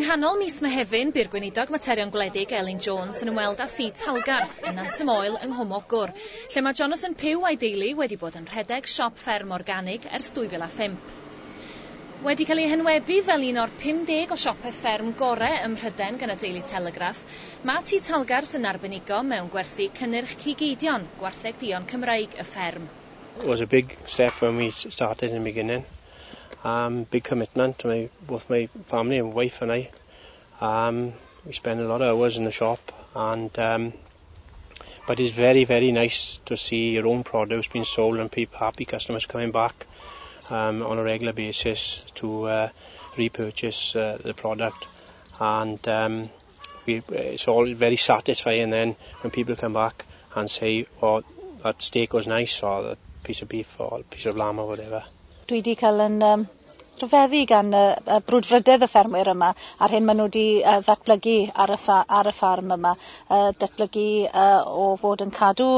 nghanol mis Mehefin, by'r gweinidog materion gwledig Elin Jones yn ymweld â thŷ Talgarth yn Nantymoel yng Nghwmogwr, lle mae Jonathan Pugh a'i deulu wedi bod yn rhedeg siop fferm organig ers 2005. Wedi cael ei henwebu fel un o'r 50 o siopau fferm gorau ym Mhryden gan y deulu Telegraff, mae tŷ Talgarth yn arbenigo mewn gwerthu cynnyrch cigeidion, gwartheg dion Cymraeg y fferm. It was a big step when we started in the beginning. Big commitment to both my family and wife and I. We spend a lot of hours in the shop, and but it's very, very nice to see your own produce being sold and happy customers coming back on a regular basis to repurchase the product. And it's all very satisfying then when people come back and say, oh, that steak was nice, or that piece of beef, or piece of lamb, or whatever. Dwi wedi cael yn rhyfeddu gan y brwdfrydedd y ffermwyr yma ar hyn maen nhw wedi ddatblygu ar y ffarm yma. Datblygu o fod yn cadw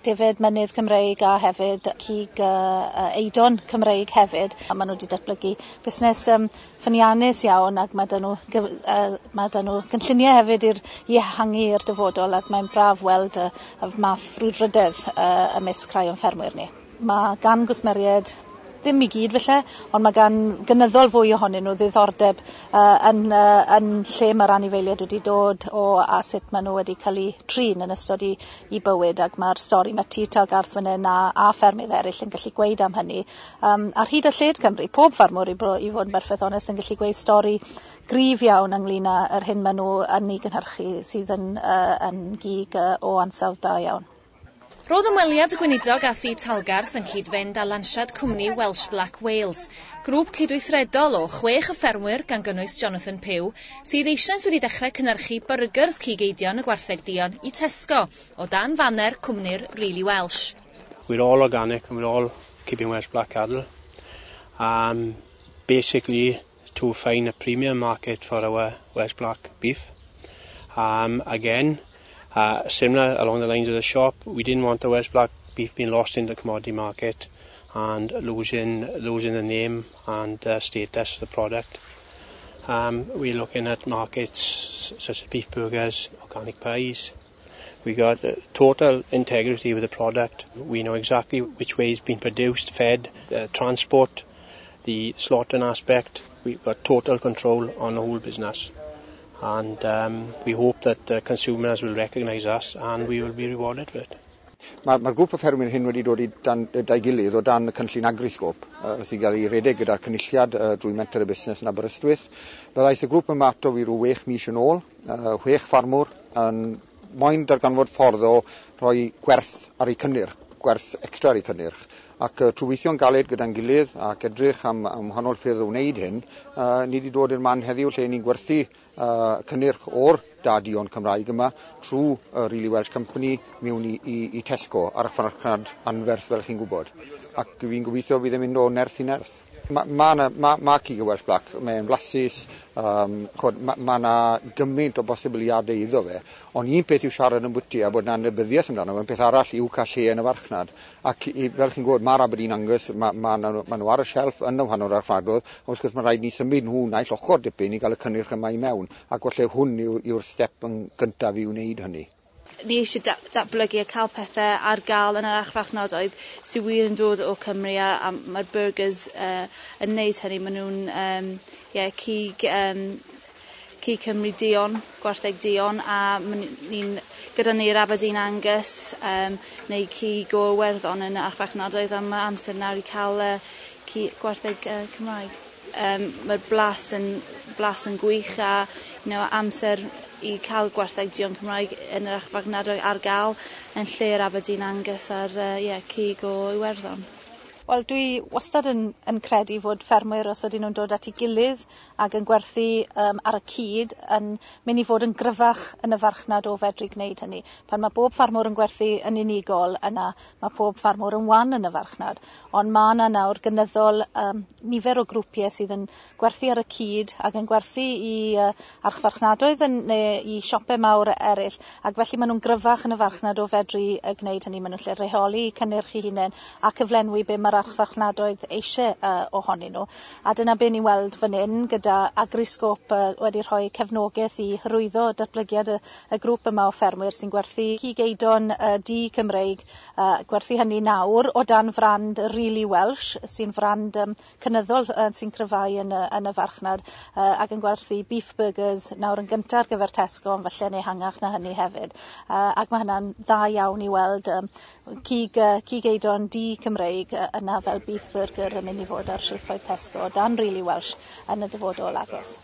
defyd mynydd Cymreig a hefyd cig eidon Cymreig hefyd. A maen nhw wedi datblygu busnes ffyniannus iawn ac mae dyn nhw gynlluniau hefyd i ehangu i'r dyfodol, ac mae'n braf weld y math frwdfrydedd ymysg rhai o'n ffermwyr ni. Mae gan gwsmeriaid ddim i gyd felly, ond mae gan gynyddol fwy ohonyn nhw ddiddordeb yn lle mae'r anifeiliaid wedi dod a sut maen nhw wedi cael eu trin yn ystod i bywyd, ac mae'r stori mae tŷ Talgarth fan hyn a ffermydd eraill yn gallu gweud am hynny. Ar hyd a lled Cymru, pob ffarmwr i fod yn berffaith onest yn gallu gweud stori gryf iawn ynglyn â'r hyn maen nhw yn ei gynhyrchu sydd yn gig o ansawdd da iawn. Roedd ymweliad y gweinidog a thŷ Talgarth yn cyd-fynd â lansiad cwmni Welsh Black Wales, grŵp cydweithredol o 6 ffermwyr gan gynnwys Jonathan Pugh, sydd eisoes wedi dechrau cynhyrchu byrgyrs cigeidion y gwartheg dion i Tesco, o dan faner cwmni'r Really Welsh. We're all organic and we're all keeping Welsh Black cattle. Basically to find a premium market for our Welsh Black beef. Again, similar along the lines of the shop, we didn't want the Welsh Black beef being lost in the commodity market and losing the name and status of the product. We're looking at markets such as beef burgers, organic pies. We got total integrity with the product. We know exactly which way it's been produced, fed, transport, the slaughtering aspect. We've got total control on the whole business. And we hope that consumers will recognise us and we will be rewarded for it. Mae'r grŵp o ffermwyr hyn wedi dod i dau gilydd o dan y cynllun agrisgop sy'n cael ei redeg gyda'r cynulliad drwy menter y busnes yn Aberystwyth. Byddai'r grŵp yma ato fi rhyw 6 mis yn ôl, 6 ffarmwr yn moyn darganfod ffordd o rhoi gwerth ar ei cynnyrch, gwerth extra ar ei cynnyrch. Ac trwy weithio'n galed gyda'n gilydd ac edrych am wahanol ffyrdd o wneud hyn, ni wedi dod i'r man heddiw lle ni'n gwerthu cynnyrch o'r dadion Cymraeg yma trwy Really Welsh Company mewn i Tesco, archfarchnad anferth fel chi'n gwybod. Ac fi'n gobeithio fydd yn mynd o nerth i nerth. Mae cig y Welsh Black, mae'n blasus, mae yna gymaint o bosibiliadau iddo fe, ond un peth yw siarad yn bwyty a bod yna anybyddiaeth amdano, yn peth arall yw cael lle yn y farchnad. Ac fel chi'n gwybod, mae'r Aberdeen Angus, mae nhw ar y shelf yn y wahanol archfarchnadoedd, ond wrth gwrs mae rhaid ni symud nhw naill ochr dipyn i gael y cynnyrch yma i mewn, ac felly hwn yw'r step yn gyntaf i wneud hynny. Ni eisiau datblygu a cael pethau ar gael yn yr archfarchnadoedd sydd wir yn dod o Cymru, a mae'r byrgyrs yn neud hynny. Maen nhw'n cig Cymru dion, gwartheg dion, a gyda ni'r Aberdeen Angus neu cig o Iwerddon yn yr archfarchnadoedd, a mae amser nawr i cael gwartheg Cymraeg. Mae'r blas yn gwych, a amser i cael gwartheg dion Cymraeg yn yr archfarchnadoedd ar gael yn lle'r Aberdeen Angus a'r cig o Iwerddon. Wel, dwi wastad yn credu fod ffermwyr, os ydyn nhw'n dod at ei gilydd ac yn gwerthu ar y cyd, yn mynd i fod yn gryfach yn y farchnad o fedru gwneud hynny. Pan mae bob ffarmwr yn gwerthu yn unigol yna, mae pob ffarmwr yn wan yn y farchnad. Ond mae yna nawr gynyddol nifer o grwpiau sydd yn gwerthu ar y cyd ac yn gwerthu i archfarchnadoedd neu i siopau mawr eraill, ac felly maen nhw'n gryfach yn y farchnad o fedru gwneud hynny. Maen nhw'n lle rheoli cynnyrch eu hunain a cyflenwi be mae'r archfarchnadoedd eisiau ohonyn nhw. A dyna be ni'n weld fan hyn gyda agrisgop wedi rhoi cefnogaeth i hyrwyddo datblygiad y grŵp yma o ffermwyr sy'n gwerthu cigeidon di Cymreig, gwerthu hynny nawr o dan frand really Welsh sy'n frand cynyddol sy'n cryfau yn y farchnad ac yn gwerthu beef burgers nawr yn gyntaf ar gyfer Tesco ond falle neu hangach na hynny hefyd. Ac mae hynna'n dda iawn i weld cigeidon di Cymreig yna fel beef burger yn mynd i fod ar silffoedd Tesco dan really Welsh yn y dyfodol agos.